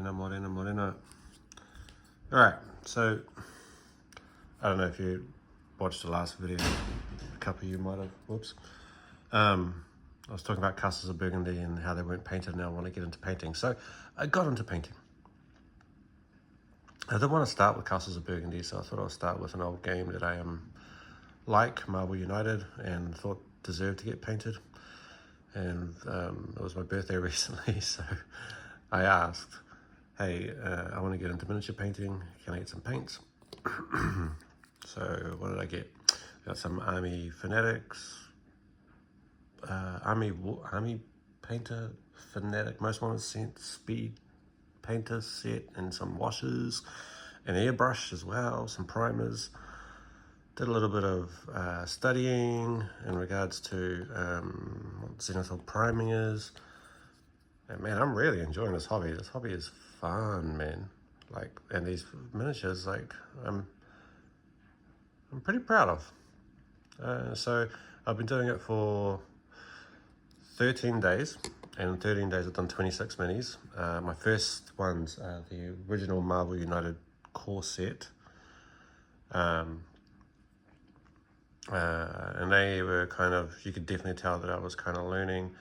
Morena. Alright, so I don't know if you watched the last video, a couple of you might have, whoops. I was talking about castles of Burgundy and how they weren't painted, and now I want to get into painting. So I got into painting. I didn't want to start with Castles of Burgundy, so I thought I'll start with an old game that I like, Marble United, and thought deserved to get painted. And it was my birthday recently, so I asked, hey, I want to get into miniature painting, can I get some paints? So what did I get? Got some Army Fanatics, Army Painter Fanatic Most Wanted Scent Speed Painter set, and some washes, an airbrush as well, some primers. Did a little bit of studying in regards to what zenithal priming is. And man, I'm really enjoying this hobby. This hobby is fun, man. Like, and these miniatures, like, I'm pretty proud of. So I've been doing it for 13 days, and in 13 days I've done 26 minis. My first ones are the original Marble United core set. And they were kind of, you could definitely tell that I was kind of learning.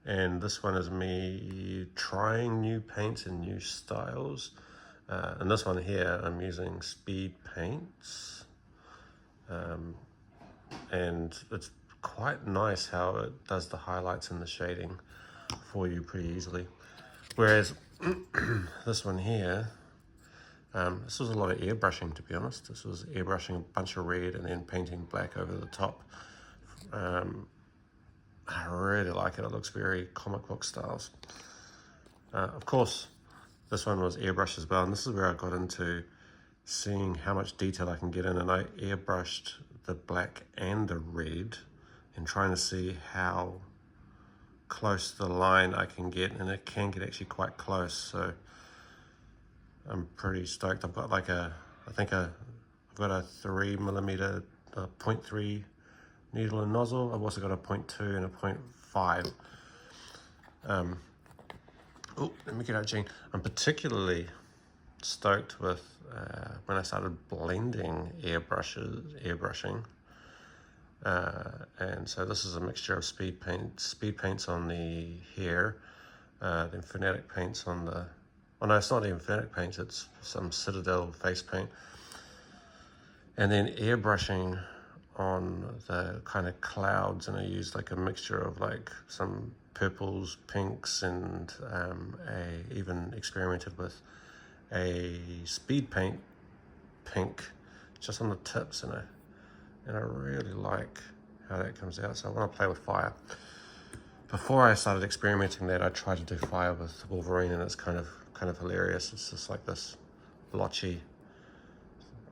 And this one is me trying new paints and new styles. And this one here, I'm using speed paints. And it's quite nice how it does the highlights and the shading for you pretty easily. Whereas this one here, this was a lot of airbrushing, to be honest. This was airbrushing a bunch of red and then painting black over the top. I really like it. It looks very comic book styles. Of course, this one was airbrush as well, and this is where I got into seeing how much detail I can get in, and I airbrushed the black and the red and trying to see how close to the line I can get, and it can get actually quite close. So I'm pretty stoked. I've got like I've got a 3mm 0.3 needle and nozzle. I've also got a 0.2 and a 0.5. Oh, let me get out, Gene. I'm particularly stoked with when I started blending airbrushing. And so this is a mixture of speed paints on the hair, then Fanatic paints on the, oh no, it's not even Fanatic paints, it's some Citadel face paint. And then airbrushing on the kind of clouds, and I used like a mixture of like some purples, pinks, and I even experimented with a speed paint pink just on the tips, and I really like how that comes out. So I want to play with fire. Before I started experimenting that, I tried to do fire with Wolverine, and it's kind of hilarious. It's just like this blotchy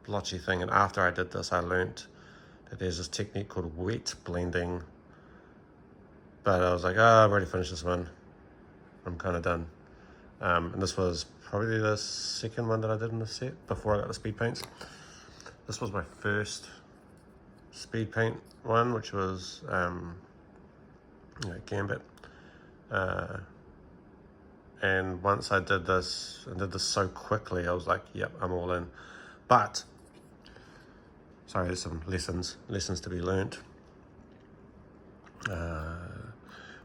thing. And after I did this, I learnt that there's this technique called wet blending. But I was like, oh, I've already finished this one. I'm kind of done. And this was probably the second one that I did in the set before I got the speed paints. This was my first speed paint one, which was Gambit. And once I did this, and did this so quickly, I was like, yep, I'm all in. But, sorry, there's some lessons to be learnt.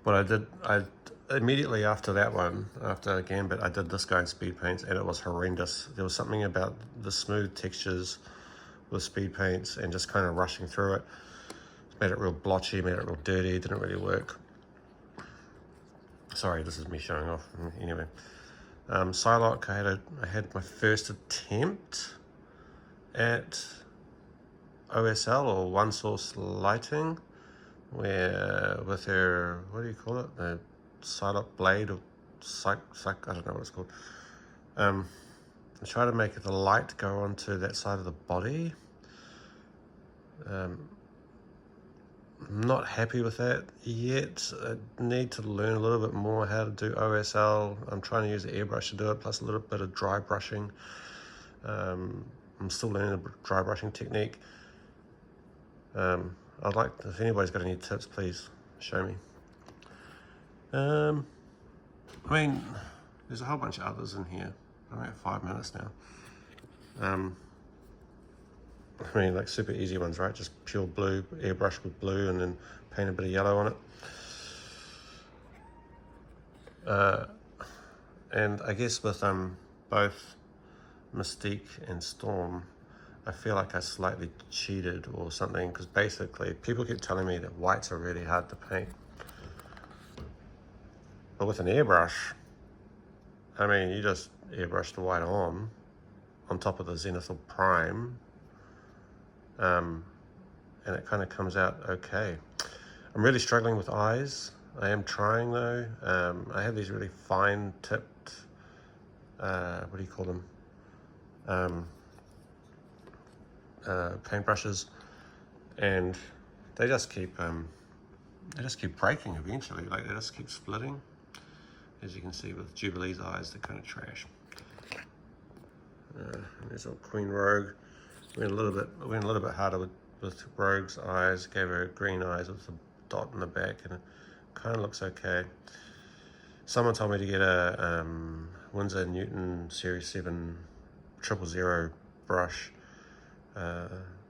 What I did, immediately after that one, after Gambit, I did this guy in speed paints, and it was horrendous. There was something about the smooth textures with speed paints and just kind of rushing through it. Made it real blotchy, made it real dirty, didn't really work. Sorry, this is me showing off. Anyway, Psylocke, I had my first attempt at OSL, or one source lighting, where with her, what do you call it? The Psylocke blade, or I don't know what it's called. I try to make the light go onto that side of the body. I'm not happy with that yet. I need to learn a little bit more how to do OSL. I'm trying to use the airbrush to do it, plus a little bit of dry brushing. I'm still learning the dry brushing technique. I'd like, if anybody's got any tips, please show me. I mean, There's a whole bunch of others in here. I'm at 5 minutes now. I mean, like super easy ones, right? Just pure blue, airbrush with blue, and then paint a bit of yellow on it. And I guess with both Mystique and Storm, I feel like I slightly cheated or something, because basically people keep telling me that whites are really hard to paint. But with an airbrush, I mean, you just airbrush the white on top of the Zenithal Prime, and it kind of comes out okay. I'm really struggling with eyes. I am trying though. I have these really fine tipped, what do you call them? Paintbrushes, and they just keep breaking eventually. Like they just keep splitting. As you can see with Jubilee's eyes, they're kind of trash. There's our Queen Rogue. Went a little bit harder with Rogue's eyes. Gave her green eyes with a dot in the back, and it kind of looks okay. Someone told me to get a Winsor & Newton Series 7 000 brush.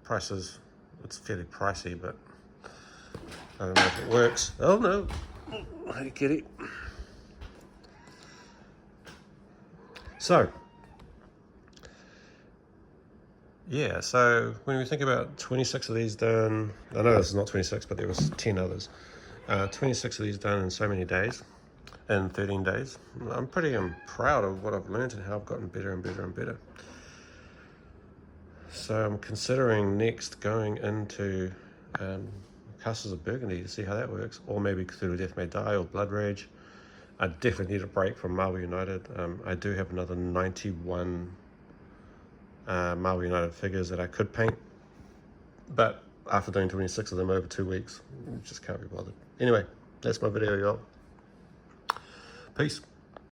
Prices, it's fairly pricey, but I don't know if it works. Oh no, hey kitty. So, yeah, so when we think about 26 of these done, I know this is not 26, but there was 10 others. 26 of these done in so many days, in 13 days. I'm pretty proud of what I've learned and how I've gotten better and better and better. So I'm considering next going into Castles of Burgundy to see how that works, or maybe Cthulhu Death May Die or Blood Rage. I definitely need a break from Marvel United. I do have another 91 Marvel United figures that I could paint, but after doing 26 of them over 2 weeks, just can't be bothered. Anyway, that's my video, y'all. Peace.